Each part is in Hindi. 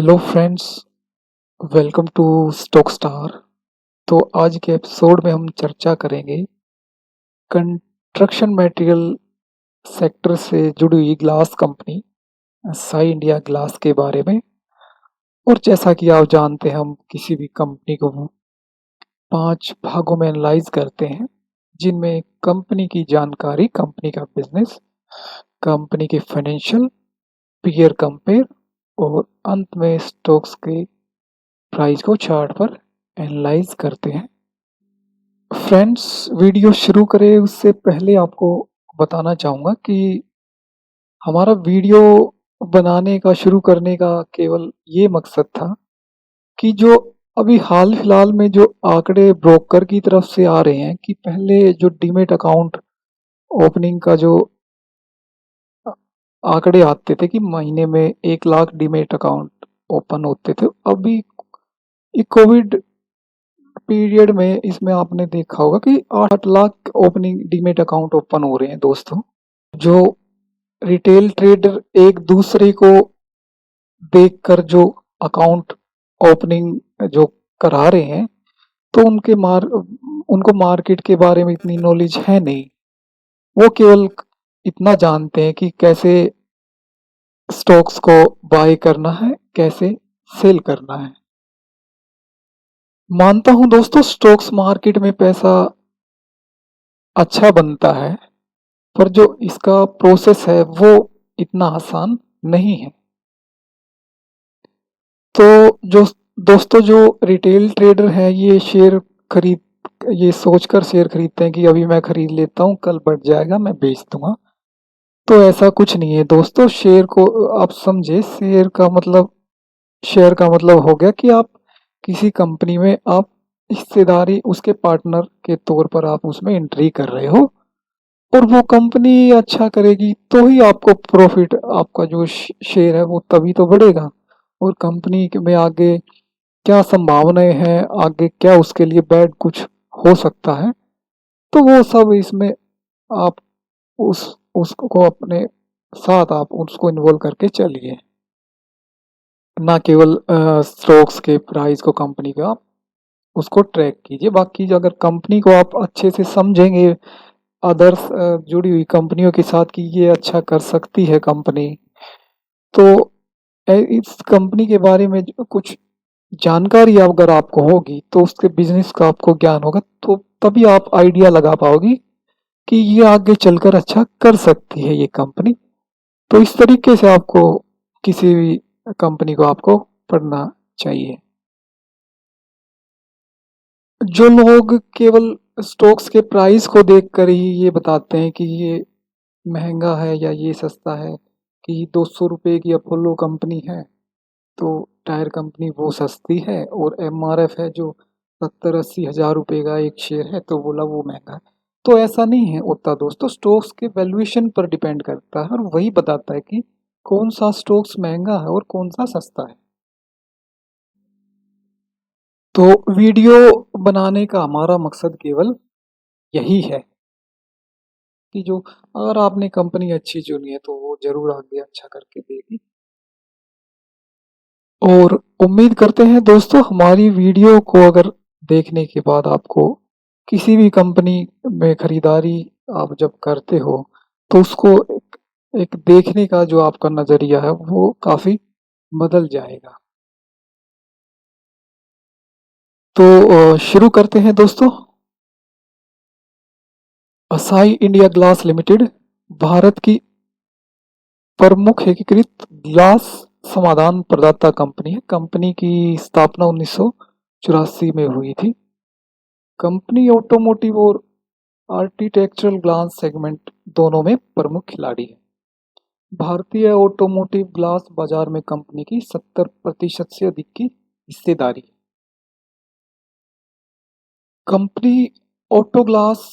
Hello friends, welcome to stock star. तो आज के एपिसोड में हम चर्चा करेंगे कंस्ट्रक्शन मटेरियल सेक्टर से जुड़ी हुई glass company Sai India glass के बारे में। और जैसा कि आप जानते हैं, हम किसी भी कंपनी को 5 भागों में एनालाइज करते हैं, जिनमें कंपनी की जानकारी, कंपनी का बिजनेस, कंपनी के फाइनेंशियल, पीयर कंपेयर और अंत में स्टॉक्स के प्राइस को चार्ट पर एनालाइज करते हैं। फ्रेंड्स, वीडियो शुरू करें उससे पहले आपको बताना चाहूँगा कि हमारा वीडियो बनाने का, शुरू करने का केवल ये मकसद था कि जो अभी हाल फिलहाल में जो आंकड़े ब्रोकर की तरफ से आ रहे हैं कि पहले जो डीमेट अकाउंट ओपनिंग का जो आंकड़े आते थे कि महीने में 1 लाख डीमेट अकाउंट ओपन होते थे, अभी ये कोविड पीरियड में इसमें आपने देखा होगा कि 8 lakh opening demat account open हो रहे हैं दोस्तों। जो रिटेल ट्रेडर एक दूसरे को देखकर जो अकाउंट ओपनिंग जो करा रहे हैं, तो उनको मार्केट के बारे में इतनी नॉलेज है नहीं। वो केवल इतना जानते हैं कि कैसे स्टॉक्स को बाय करना है, कैसे सेल करना है। मानता हूं दोस्तों, स्टॉक्स मार्केट में पैसा अच्छा बनता है, पर जो इसका प्रोसेस है वो इतना आसान नहीं है। तो जो दोस्तों, जो रिटेल ट्रेडर है, ये सोचकर शेयर खरीदते हैं कि अभी मैं खरीद लेता हूँ, कल बढ़ जाएगा, मैं बेच दूंगा। तो ऐसा कुछ नहीं है दोस्तों। शेयर को आप समझे, शेयर का मतलब हो गया कि आप किसी कंपनी में आप हिस्सेदारी, उसके पार्टनर के तौर पर आप उसमें एंट्री कर रहे हो, और वो कंपनी अच्छा करेगी तो ही आपको प्रॉफिट, आपका जो शेयर है वो तभी तो बढ़ेगा। और कंपनी में आगे क्या संभावनाएं हैं, आगे क्या उसके लिए बैड कुछ हो सकता है, तो वो सब इसमें आप उस उसको अपने साथ आप उसको इन्वॉल्व करके चलिए, ना केवल स्टॉक्स के प्राइस को, कंपनी का आप उसको ट्रैक कीजिए। बाकी जो अगर कंपनी को आप अच्छे से समझेंगे, अदर्स जुड़ी हुई कंपनियों के साथ कि ये अच्छा कर सकती है कंपनी, तो इस कंपनी के बारे में कुछ जानकारी अगर आपको होगी, तो उसके बिजनेस का आपको ज्ञान होगा, तो तभी आप आइडिया लगा पाओगी कि ये आगे चलकर अच्छा कर सकती है ये कंपनी। तो इस तरीके से आपको किसी भी कंपनी को आपको पढ़ना चाहिए। जो लोग केवल स्टॉक्स के प्राइस को देखकर ही ये बताते हैं कि ये महंगा है या ये सस्ता है, कि 200 रुपये की अपोलो कंपनी है तो टायर कंपनी वो सस्ती है, और एमआरएफ है जो 70-80 हज़ार रुपये का एक शेयर है, तो बोला वो महंगा है। तो ऐसा नहीं है होता दोस्तों। स्टॉक्स के वैल्यूएशन पर डिपेंड करता है, और वही बताता है कि कौन सा स्टॉक्स महंगा है और कौन सा सस्ता है। तो वीडियो बनाने का हमारा मकसद केवल यही है कि जो, अगर आपने कंपनी अच्छी चुनी है तो वो जरूर आगे अच्छा करके देगी। और उम्मीद करते हैं दोस्तों, हमारी वीडियो को अगर देखने के बाद आपको किसी भी कंपनी में खरीदारी आप जब करते हो, तो उसको एक देखने का जो आपका नजरिया है वो काफी बदल जाएगा। तो शुरू करते हैं दोस्तों। Acai India glass limited Bharat की प्रमुख एकीकृत ग्लास समाधान प्रदाता कंपनी है। कंपनी की स्थापना 1984 में हुई थी। कंपनी ऑटोमोटिव और आर्किटेक्चरल ग्लास सेगमेंट दोनों में प्रमुख खिलाड़ी है। भारतीय ऑटोमोटिव ग्लास बाजार में कंपनी की 70% से अधिक की हिस्सेदारी है। कंपनी ऑटो ग्लास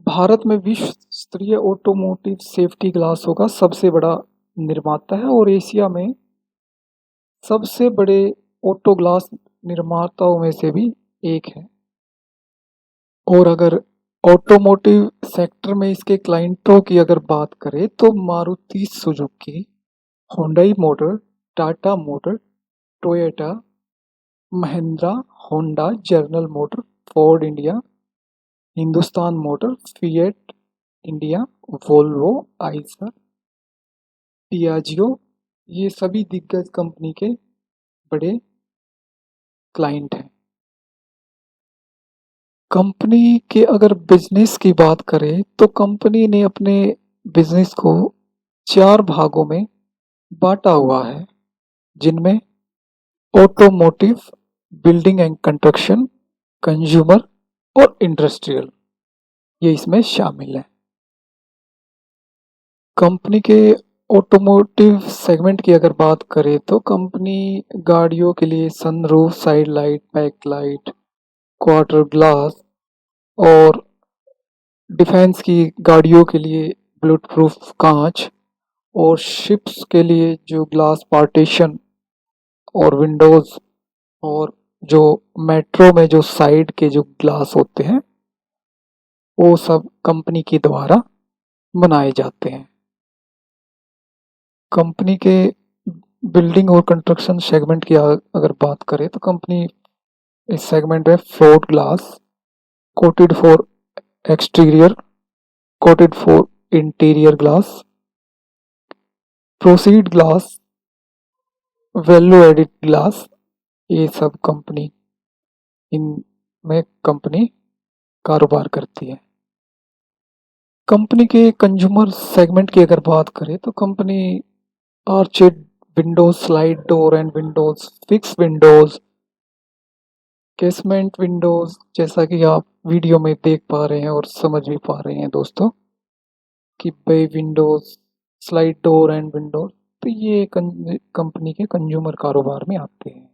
भारत में विश्व स्तरीय ऑटोमोटिव सेफ्टी ग्लासों का सबसे बड़ा निर्माता है, और एशिया में सबसे बड़े ऑटो ग्लास निर्माताओं में से भी एक है। और अगर ऑटोमोटिव सेक्टर में इसके क्लाइंटों की अगर बात करें, तो Maruti Suzuki, Hyundai motor, Tata motor, Toyota, Mahindra, Honda, general motor, Ford India, Hindustan motor, fiat India, Volvo, Eicher, Piaggio, ये सभी दिग्गज कंपनी के बड़े क्लाइंट हैं। कंपनी के अगर बिजनेस की बात करें तो कंपनी ने अपने बिजनेस को 4 भागों में बाँटा हुआ है, जिनमें automotive, building and construction, consumer और इंडस्ट्रियल, ये इसमें शामिल है। कंपनी के ऑटोमोटिव सेगमेंट की अगर बात करें तो कंपनी गाड़ियों के लिए sunroof, side light, back light, quarter glass और डिफेंस की गाड़ियों के लिए बुलेट प्रूफ कांच और शिप्स के लिए जो ग्लास पार्टीशन और विंडोज और जो मेट्रो में जो साइड के जो ग्लास होते हैं वो सब कंपनी के द्वारा बनाए जाते हैं। कंपनी के बिल्डिंग और कंस्ट्रक्शन सेगमेंट की अगर बात करें तो कंपनी इस सेगमेंट में float glass, coated for exterior, coated for interior glass, proceed glass, value added glass, ये सब कंपनी इनमें कंपनी कारोबार करती है। कंपनी के कंज्यूमर सेगमेंट की अगर बात करें तो company arched windows, slide door and windows, fix windows, casement windows, जैसा कि आप वीडियो में देख पा रहे हैं और समझ भी पा रहे हैं दोस्तों कि bay windows, slide door and windows, तो ये कंपनी के कंज्यूमर कारोबार में आते हैं।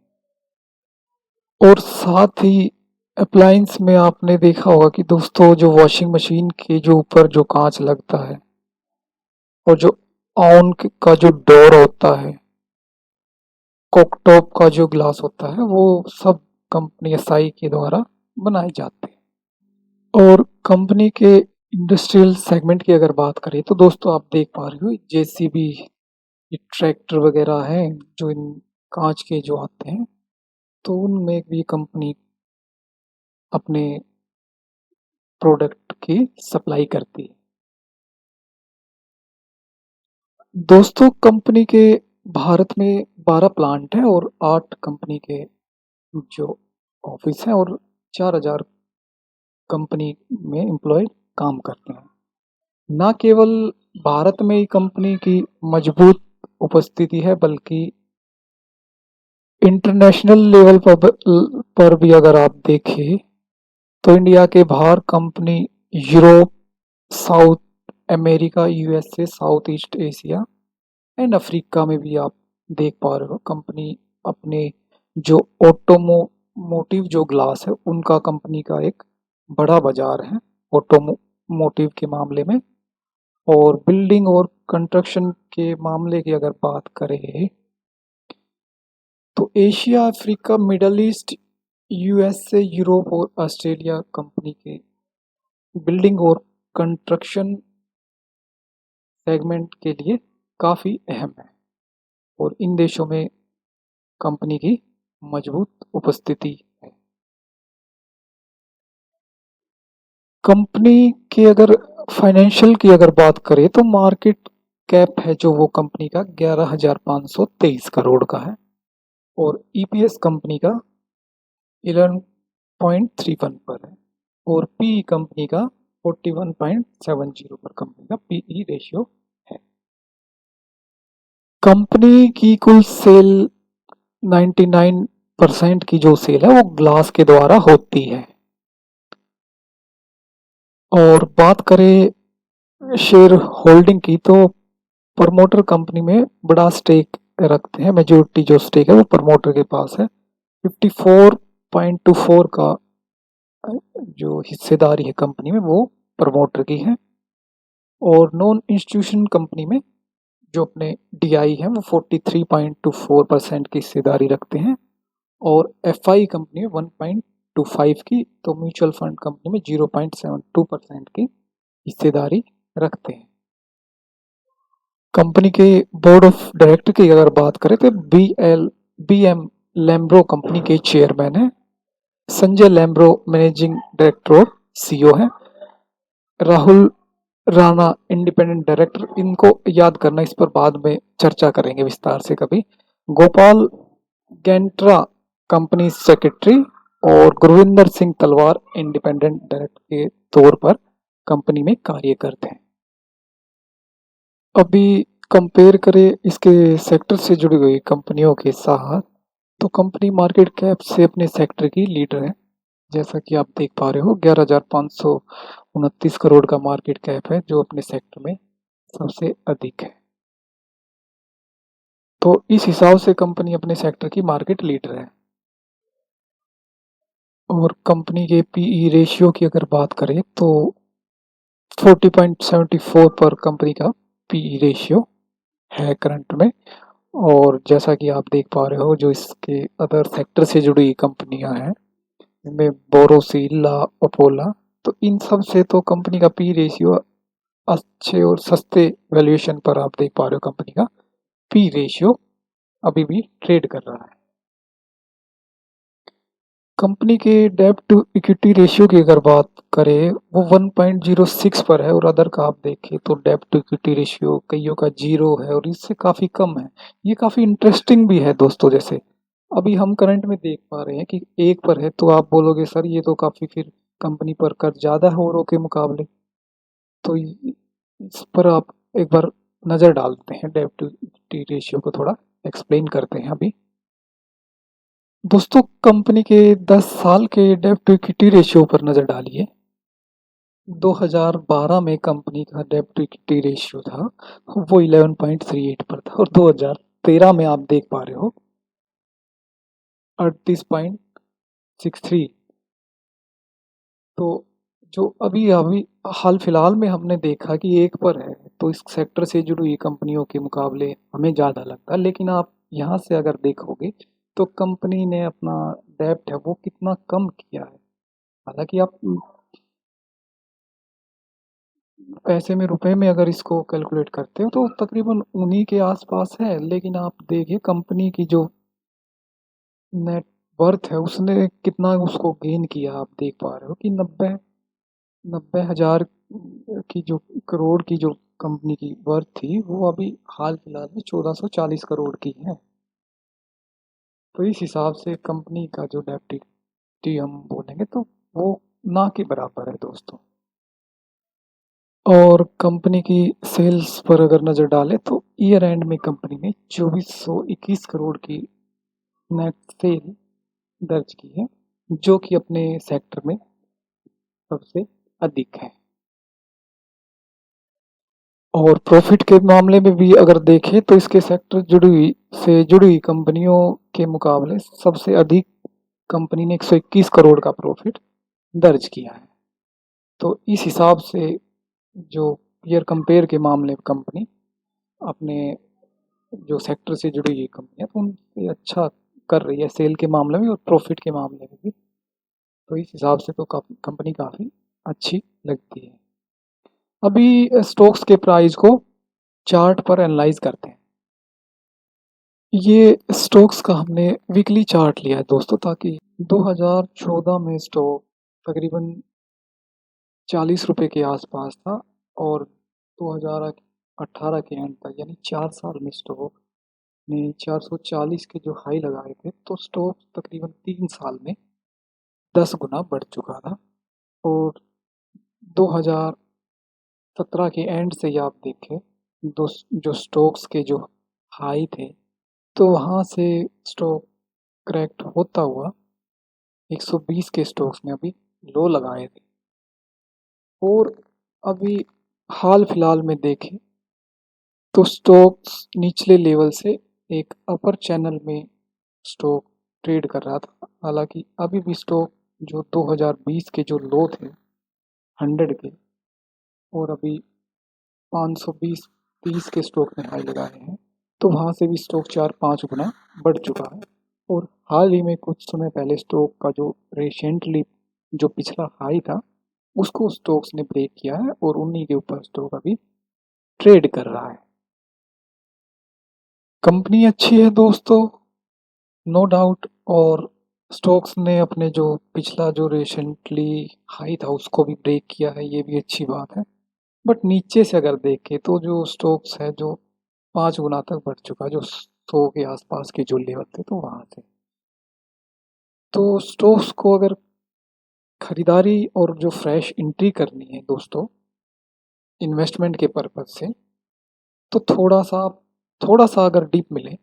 और साथ ही अप्लायंस में आपने देखा होगा कि दोस्तों जो वॉशिंग मशीन के जो ऊपर जो कांच लगता है और जो ऑन का जो डोर होता है, कुकटॉप का जो ग्लास होता है, वो सब कंपनी एसआई के द्वारा बनाए जाते हैं। और कंपनी के इंडस्ट्रियल सेगमेंट की अगर बात करें तो दोस्तों आप देख पा रहे हो जेसीबी, ट्रैक्टर वगैरह हैं जो इन कांच के जो आते हैं, तो उनमें भी कंपनी अपने प्रोडक्ट की सप्लाई करती है। दोस्तों कंपनी के भारत में 12 प्लांट हैं और 8 कंपनी के जो ऑफिस हैं और 4000 कंपनी में एम्प्लॉय काम करते हैं। न केवल भारत में ही कंपनी की मजबूत उपस्थिति है बल्कि इंटरनेशनल लेवल पर भी अगर आप देखें तो इंडिया के बाहर company Europe, south America, USA, south east Asia and Africa में भी आप देख पा रहे हो कंपनी अपने जो ऑटोमोटिव जो ग्लास है उनका कंपनी का एक बड़ा बाजार है ऑटोमोटिव के मामले में। और बिल्डिंग और कंस्ट्रक्शन के मामले की अगर बात करें तो Asia, Africa, middle east, USA, Europe और ऑस्ट्रेलिया कंपनी के बिल्डिंग और कंस्ट्रक्शन सेगमेंट के लिए काफ़ी अहम है और इन देशों में कंपनी की मजबूत उपस्थिति है। कंपनी के अगर फाइनेंशियल की अगर बात करें तो मार्केट कैप है जो वो कंपनी का 11,523 करोड़ का है और ईपीएस कंपनी का 11.31 पर है और पी कंपनी का 41.70 पर कंपनी का पीई रेशियो है। कंपनी की कुल सेल 99% की जो सेल है वो ग्लास के द्वारा होती है। और बात करें शेयर होल्डिंग की तो प्रमोटर कंपनी में बड़ा स्टेक रखते हैं, मेजोरिटी जो स्टेक है वो प्रमोटर के पास है। 54.24 का जो हिस्सेदारी है कंपनी में वो प्रमोटर की है। और नॉन इंस्टीट्यूशन कंपनी में जो अपने डीआई है वो 43.24% की हिस्सेदारी रखते हैं और एफआई कंपनी में 1.25 की, तो म्यूचुअल फंड कंपनी में 0.72% की हिस्सेदारी रखते हैं। कंपनी के बोर्ड ऑफ डायरेक्टर की अगर बात करें तो बी एम लैम्ब्रो कंपनी के चेयरमैन हैं। संजय लैम्ब्रो मैनेजिंग डायरेक्टर और सीईओ हैं। Rahul Rana independent director. इनको याद करना, इस पर बाद में चर्चा करेंगे विस्तार से कभी। गोपाल गेंट्रा कंपनी सेक्रेटरी और गुरविंदर सिंह तलवार इंडिपेंडेंट डायरेक्टर के तौर पर कंपनी में कार्य करते हैं। अभी कंपेयर करें इसके सेक्टर से जुड़ी हुई कंपनियों के साथ, तो कंपनी मार्केट कैप से अपने सेक्टर की लीडर है। जैसा कि आप देख पा रहे हो, 11,529 करोड़ का मार्केट कैप है, जो अपने सेक्टर में सबसे अधिक है। तो इस हिसाब से कंपनी अपने सेक्टर की मार्केट लीडर है। और कंपनी के पीई रेशियो की अगर बात करें तो 40.74 पर कंपनी का पीई रेशियो है करंट में। और जैसा कि आप देख पा रहे हो, जो इसके अदर सेक्टर से जुड़ी कंपनियां हैं, इनमें बोरोसिल, अपोला, तो इन सब से तो कंपनी का पी रेशियो अच्छे और सस्ते वैल्यूएशन पर आप देख पा रहे हो कंपनी का पी रेशियो अभी भी ट्रेड कर रहा है। कंपनी के डेब्ट टू इक्विटी रेशियो की अगर बात करें, वो 1.06 पर है। और अदर का आप देखें तो डेब्ट टू इक्विटी रेशियो कईयों का 0 है और इससे काफ़ी कम है। ये काफ़ी इंटरेस्टिंग भी है दोस्तों। जैसे अभी हम करंट में देख पा रहे हैं कि 1 पर है, तो आप बोलोगे सर ये तो काफ़ी फिर कंपनी पर कर्ज ज़्यादा है औरों के मुकाबले। तो इस पर आप एक बार नज़र डालते हैं, डेब्ट टू इक्विटी रेशियो को थोड़ा एक्सप्लेन करते हैं अभी। दोस्तों, कंपनी के 10 साल के डेब्ट टू इक्विटी रेशियो पर नज़र डालिए। 2012 में कंपनी का डेब्ट टू इक्विटी रेशियो था, वो 11.38 पर था। और 2013 में आप देख पा रहे हो 38.63। तो जो अभी अभी हाल फिलहाल में हमने देखा कि 1 पर है, तो इस सेक्टर से जुड़ी हुई कंपनियों के मुकाबले हमें ज़्यादा लगता है। लेकिन आप यहाँ से अगर देखोगे तो कंपनी ने अपना डेब्ट है वो कितना कम किया है। हालांकि आप पैसे में, रुपए में अगर इसको कैलकुलेट करते हो तो तकरीबन उन्हीं के आसपास है। लेकिन आप देखिए कंपनी की जो नेट वर्थ है उसने कितना उसको गेन किया। आप देख पा रहे हो कि नब्बे नब्बे हजार की जो करोड़ की जो कंपनी की वर्थ थी, वो अभी हाल फिलहाल में 1440 करोड़ की है। तो इस हिसाब से कंपनी का जो डेप्ट हम बोलेंगे तो वो ना के बराबर है दोस्तों। और कंपनी की सेल्स पर अगर नज़र डालें तो ईयर एंड में कंपनी ने 2421 करोड़ की नेट सेल दर्ज की है, जो कि अपने सेक्टर में सबसे अधिक है। और प्रॉफिट के मामले में भी अगर देखें तो इसके सेक्टर जुड़ी हुई कंपनियों के मुकाबले सबसे अधिक कंपनी ने 121 करोड़ का प्रॉफिट दर्ज किया है। तो इस हिसाब से जो पीयर कंपेयर के मामले में कंपनी अपने जो सेक्टर से जुड़ी हुई कंपनियां, तो उनसे अच्छा कर रही है सेल के मामले में और प्रॉफिट के मामले में भी। तो इस हिसाब से तो कंपनी काफ़ी अच्छी लगती है। अभी स्टॉक्स के प्राइस को चार्ट पर एनालाइज करते हैं। ये स्टॉक्स का हमने वीकली चार्ट लिया है दोस्तों, ताकि 2014 में स्टॉक तकरीबन 40 रुपए के आसपास था। और 2018 के एंड तक यानी 4 साल में स्टॉक ने 440 के जो हाई लगाए थे, तो स्टॉक तकरीबन 3 साल में 10 गुना बढ़ चुका था। और 2017 के एंड से ही आप देखें, जो स्टॉक्स के जो हाई थे, तो वहाँ से स्टॉक क्रैक्ट होता हुआ 120 के स्टॉक्स ने अभी लो लगाए थे। और अभी हाल फिलहाल में देखें तो स्टॉक्स निचले लेवल से एक अपर चैनल में स्टॉक ट्रेड कर रहा था। हालांकि अभी भी स्टॉक जो 2020 के जो लो थे 100 के, और अभी 520 30 के स्टॉक ने हाई लगाए हैं, तो वहाँ से भी स्टॉक 4-5 गुना बढ़ चुका है। और हाल ही में कुछ समय पहले स्टॉक का जो रिसेंटली जो पिछला हाई था, उसको स्टॉक्स ने ब्रेक किया है और उन्हीं के ऊपर स्टॉक अभी ट्रेड कर रहा है। कंपनी अच्छी है दोस्तों, नो डाउट। और स्टॉक्स ने अपने जो पिछला जो रिसेंटली हाई था उसको भी ब्रेक किया है, ये भी अच्छी बात है। बट नीचे से अगर देखें तो जो स्टॉक्स है जो 5 गुना तक बढ़ चुका है, जो 100 के आसपास के जो लेवल थे तो वहाँ से। तो स्टॉक्स को अगर खरीदारी और जो फ्रेश एंट्री करनी है दोस्तों, इन्वेस्टमेंट के पर्पज से, तो थोड़ा सा अगर डीप मिले,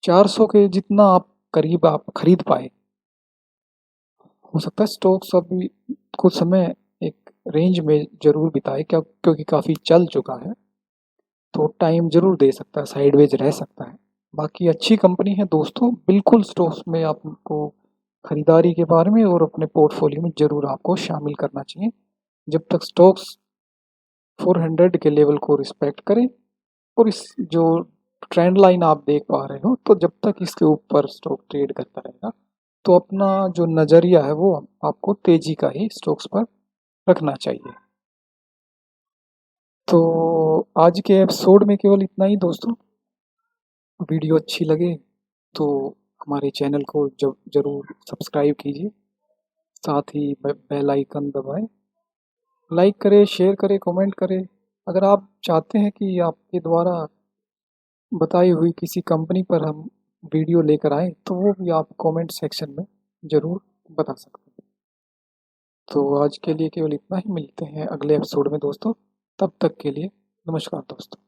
400 के जितना आप करीब आप खरीद पाए, हो सकता है स्टॉक्स अभी कुछ समय एक रेंज में जरूर बिताए, क्या क्योंकि काफ़ी चल चुका है, तो टाइम जरूर दे सकता है, साइडवेज रह सकता है। बाकी अच्छी कंपनी है दोस्तों, बिल्कुल स्टॉक्स में आपको खरीदारी के बारे में और अपने पोर्टफोलियो में जरूर आपको शामिल करना चाहिए। जब तक स्टॉक्स 400 के लेवल को रिस्पेक्ट करें और इस जो ट्रेंड लाइन आप देख पा रहे हो, तो जब तक इसके ऊपर स्टॉक ट्रेड करता रहेगा, तो अपना जो नज़रिया है वो आपको तेजी का ही स्टॉक्स पर रखना चाहिए। तो आज के एपिसोड में केवल इतना ही दोस्तों। वीडियो अच्छी लगे तो हमारे चैनल को जब ज़रूर सब्सक्राइब कीजिए, साथ ही बेल आइकन दबाएं, लाइक करें, शेयर करें, कमेंट करें। अगर आप चाहते हैं कि आपके द्वारा बताई हुई किसी कंपनी पर हम वीडियो लेकर आए, तो वो भी आप कमेंट सेक्शन में ज़रूर बता सकते हैं। तो आज के लिए केवल इतना ही, मिलते हैं अगले एपिसोड में दोस्तों। तब तक के लिए नमस्कार दोस्तों।